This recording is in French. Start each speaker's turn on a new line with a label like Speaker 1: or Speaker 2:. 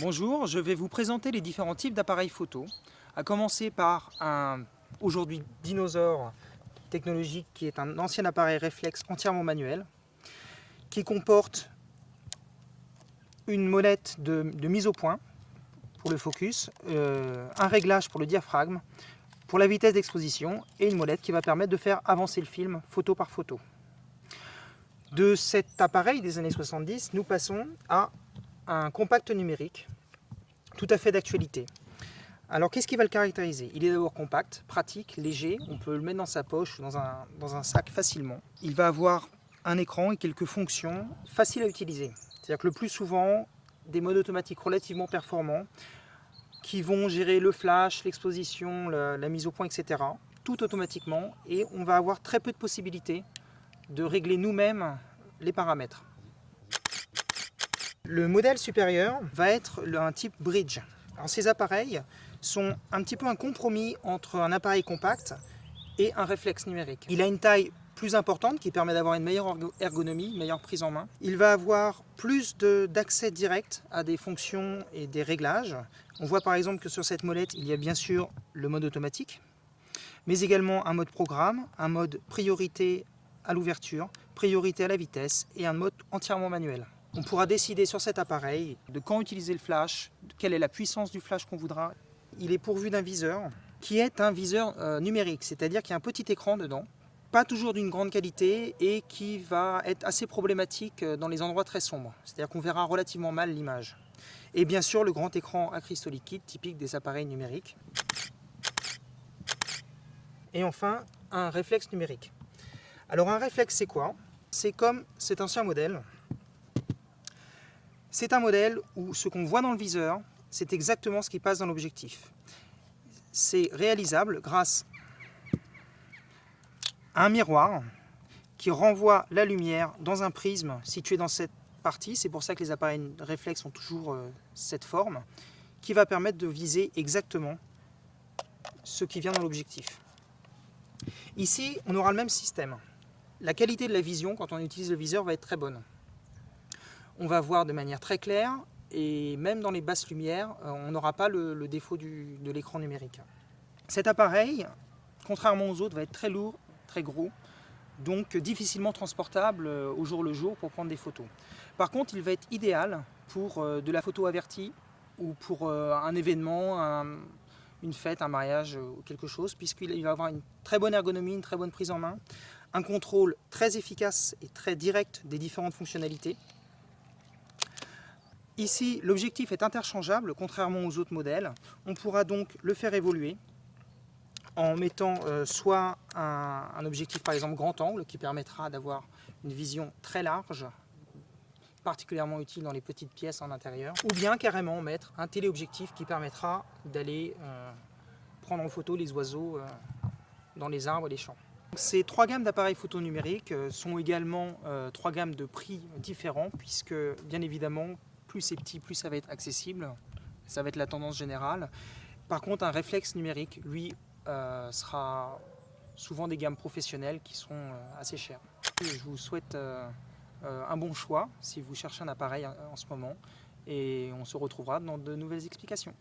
Speaker 1: Bonjour, je vais vous présenter les différents types d'appareils photo, à commencer par un aujourd'hui dinosaure technologique qui est un ancien appareil réflexe entièrement manuel, qui comporte une molette de mise au point pour le focus, un réglage pour le diaphragme, pour la vitesse d'exposition et une molette qui va permettre de faire avancer le film photo par photo. De cet appareil des années 70, nous passons à un compact numérique tout à fait d'actualité. Alors qu'est-ce qui va le caractériser? Il est d'abord compact, pratique, léger, on peut le mettre dans sa poche, dans un sac facilement. Il va avoir un écran et quelques fonctions faciles à utiliser. C'est-à-dire que le plus souvent, des modes automatiques relativement performants qui vont gérer le flash, l'exposition, la mise au point, etc. Tout automatiquement, et on va avoir très peu de possibilités de régler nous-mêmes les paramètres. Le modèle supérieur va être un type bridge. Alors ces appareils sont un petit peu un compromis entre un appareil compact et un réflexe numérique. Il a une taille plus importante qui permet d'avoir une meilleure ergonomie, une meilleure prise en main. Il va avoir plus d'accès direct à des fonctions et des réglages. On voit par exemple que sur cette molette, il y a bien sûr le mode automatique, mais également un mode programme, un mode priorité à l'ouverture, priorité à la vitesse et un mode entièrement manuel. On pourra décider sur cet appareil de quand utiliser le flash, quelle est la puissance du flash qu'on voudra. Il est pourvu d'un viseur qui est un viseur numérique, c'est-à-dire qu'il y a un petit écran dedans, pas toujours d'une grande qualité et qui va être assez problématique dans les endroits très sombres. C'est-à-dire qu'on verra relativement mal l'image. Et bien sûr le grand écran à cristaux liquides typique des appareils numériques. Et enfin un réflexe numérique. Alors un réflexe c'est quoi? C'est comme cet ancien modèle. C'est un modèle où ce qu'on voit dans le viseur, c'est exactement ce qui passe dans l'objectif. C'est réalisable grâce à un miroir qui renvoie la lumière dans un prisme situé dans cette partie. C'est pour ça que les appareils réflexes ont toujours cette forme, qui va permettre de viser exactement ce qui vient dans l'objectif. Ici, on aura le même système. La qualité de la vision, quand on utilise le viseur, va être très bonne. On va voir de manière très claire et même dans les basses lumières, on n'aura pas le défaut de l'écran numérique. Cet appareil, contrairement aux autres, va être très lourd, très gros, donc difficilement transportable au jour le jour pour prendre des photos. Par contre, il va être idéal pour de la photo avertie ou pour un événement, une fête, un mariage ou quelque chose, puisqu'il va avoir une très bonne ergonomie, une très bonne prise en main, un contrôle très efficace et très direct des différentes fonctionnalités. Ici, l'objectif est interchangeable, contrairement aux autres modèles. On pourra donc le faire évoluer en mettant soit un objectif, par exemple, grand angle, qui permettra d'avoir une vision très large, particulièrement utile dans les petites pièces en intérieur, ou bien carrément mettre un téléobjectif qui permettra d'aller prendre en photo les oiseaux dans les arbres et les champs. Ces trois gammes d'appareils photo numériques sont également trois gammes de prix différents, puisque, bien évidemment, plus c'est petit, plus ça va être accessible. Ça va être la tendance générale. Par contre, un réflexe numérique, lui, sera souvent des gammes professionnelles qui seront assez chères. Je vous souhaite un bon choix si vous cherchez un appareil en ce moment et on se retrouvera dans de nouvelles explications.